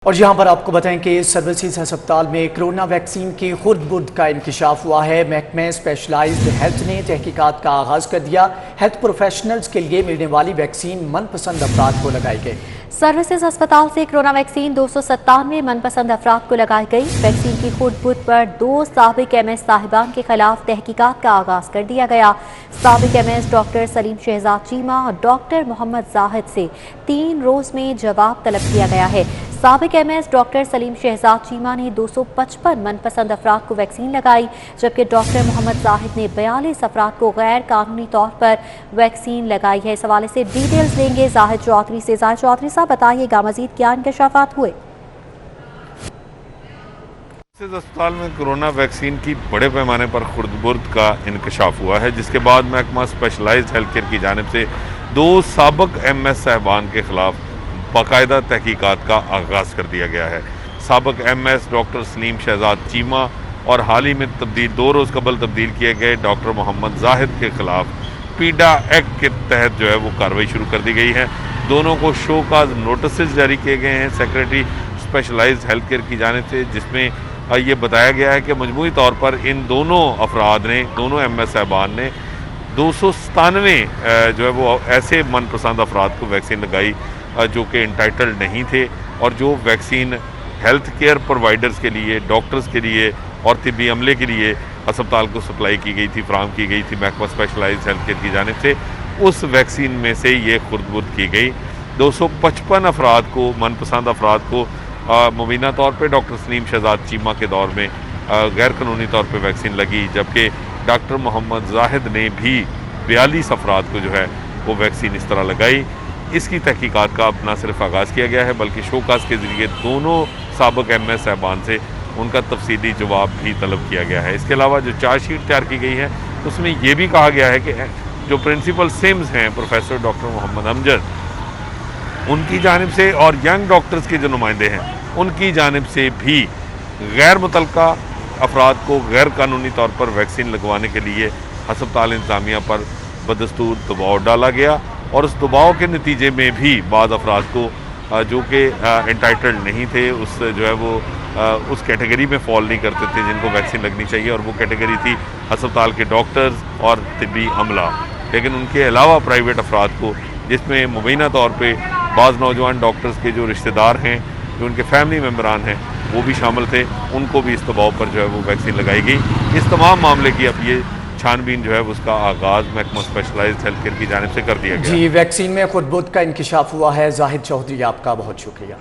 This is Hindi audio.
और यहाँ पर आपको बताएं कि सर्विसेज अस्पताल में कोरोना वैक्सीन की खुर्द-बुर्द का इंकशाफ हुआ है। महकमे स्पेशलाइज्ड हेल्थ ने तहकीकात का आगाज कर दिया। हेल्थ प्रोफेशनल्स के लिए मिलने वाली वैक्सीन मनपसंद अफराद को लगाई गई। सर्विसेज अस्पताल से कोरोना वैक्सीन 297 मनपसंद अफराद को लगाई गई। वैक्सीन की खुर्द-बुर्द पर 2 साबिक MS साहिबान के खिलाफ तहकीकात का आगाज कर दिया गया। साबिक MS डॉक्टर सलीम शहजाद चीमा और डॉक्टर मोहम्मद जाहिद से 3 रोज में जवाब तलब किया गया है। साबिक MS डॉक्टर सलीम शहजाद चीमा ने 255 मनपसंद अफराद को वैक्सीन लगाई, जबकि डॉक्टर मोहम्मद जाहिद ने 42 अफराद को गैर कानूनी तौर पर वैक्सीन लगाई है। इस हवाले से डिटेल्स लेंगे जाहिद चौधरी से। जाहिद चौधरी साहब, बताइएगा मजीद क्या इंकशाफात हुए? अस्पताल में कोरोना वैक्सीन की बड़े पैमाने पर खुर्द-बुर्द का इंकशाफ हुआ है, जिसके बाद महकमा स्पेशलाइज्ड हेल्थ केयर की जानिब से 2 साबिक MS साहिबान के खिलाफ बाकायदा तहकीकात का आगाज़ कर दिया गया है। साबिक MS डॉक्टर सलीम शहजाद चीमा और हाल ही में 2 रोज़ कबल तब्दील किए गए डॉक्टर मोहम्मद जाहिद के खिलाफ पीडा एक्ट के तहत जो है वो कार्रवाई शुरू कर दी गई है। दोनों को शो काज नोटिस जारी किए गए हैं सेक्रेटरी स्पेशलाइज्ड हेल्थ केयर की जानिब से, जिसमें ये बताया गया है कि मजमूई तौर पर इन दोनों अफराद ने, दोनों MS साहिबान ने 297 जो है वो ऐसे मनपसंद अफराद को वैक्सीन लगाई जो कि इंटाइटल्ड नहीं थे, और जो वैक्सीन हेल्थ केयर प्रोवाइडर्स के लिए, डॉक्टर्स के लिए और तिब्बी अमले के लिए अस्पताल को सप्लाई की गई थी, फराहम की गई थी महकमा स्पेशलाइज्ड हेल्थ केयर की जानिब से, उस वैक्सीन में से ये खुर्द-बुर्द की गई। 255 अफराद को, मनपसंद अफराद को मुबीना तौर पर डॉक्टर सलीम शहजाद चीमा के दौर में गैर कानूनी तौर पर वैक्सीन लगी, जबकि डॉक्टर मोहम्मद जाहिद ने भी 42 अफराद को जो है वो वैक्सीन इस तरह लगाई। इसकी तहकीकात का अपना सिर्फ आगाज़ किया गया है, बल्कि शोकास के ज़रिए दोनों साबिक MS साहिबान से उनका तफसीली जवाब भी तलब किया गया है। इसके अलावा जो चार्जशीट तैयार की गई है उसमें यह भी कहा गया है कि जो प्रिंसिपल सिम्स हैं प्रोफेसर डॉक्टर मोहम्मद अमजद, उनकी जानिब से और यंग डॉक्टर्स के जो नुमाइंदे हैं उनकी जानिब से भी गैर मुतल्लका अफराद को गैर कानूनी तौर पर वैक्सीन लगवाने के लिए अस्पताल इंतज़ामिया पर बदस्तूर दबाव डाला गया, और उस दबाव के नतीजे में भी बाद अफराद को जो कि इंटाइटल्ड नहीं थे, उस जो है वो उस कैटेगरी में फॉल नहीं करते थे जिनको वैक्सीन लगनी चाहिए, और वो कैटेगरी थी अस्पताल के डॉक्टर्स और तिब्बी अमला। लेकिन उनके अलावा प्राइवेट अफराद को, जिसमें मुबीना तौर पे बाज़ नौजवान डॉक्टर्स के जो रिश्तेदार हैं, जो उनके फैमिली मेम्बरान हैं, वो भी शामिल थे, उनको भी इस दबाव पर जो है वो वैक्सीन लगाई गई। इस तमाम मामले की अब ये छानबीन जो है उसका आगाज़ महकमा स्पेशलाइज्ड हेल्थ केयर की जानिब से कर दिया गया। जी, वैक्सीन में खुर्द-बुर्द का इंकशाफ हुआ है। जाहिद चौधरी, आपका बहुत शुक्रिया।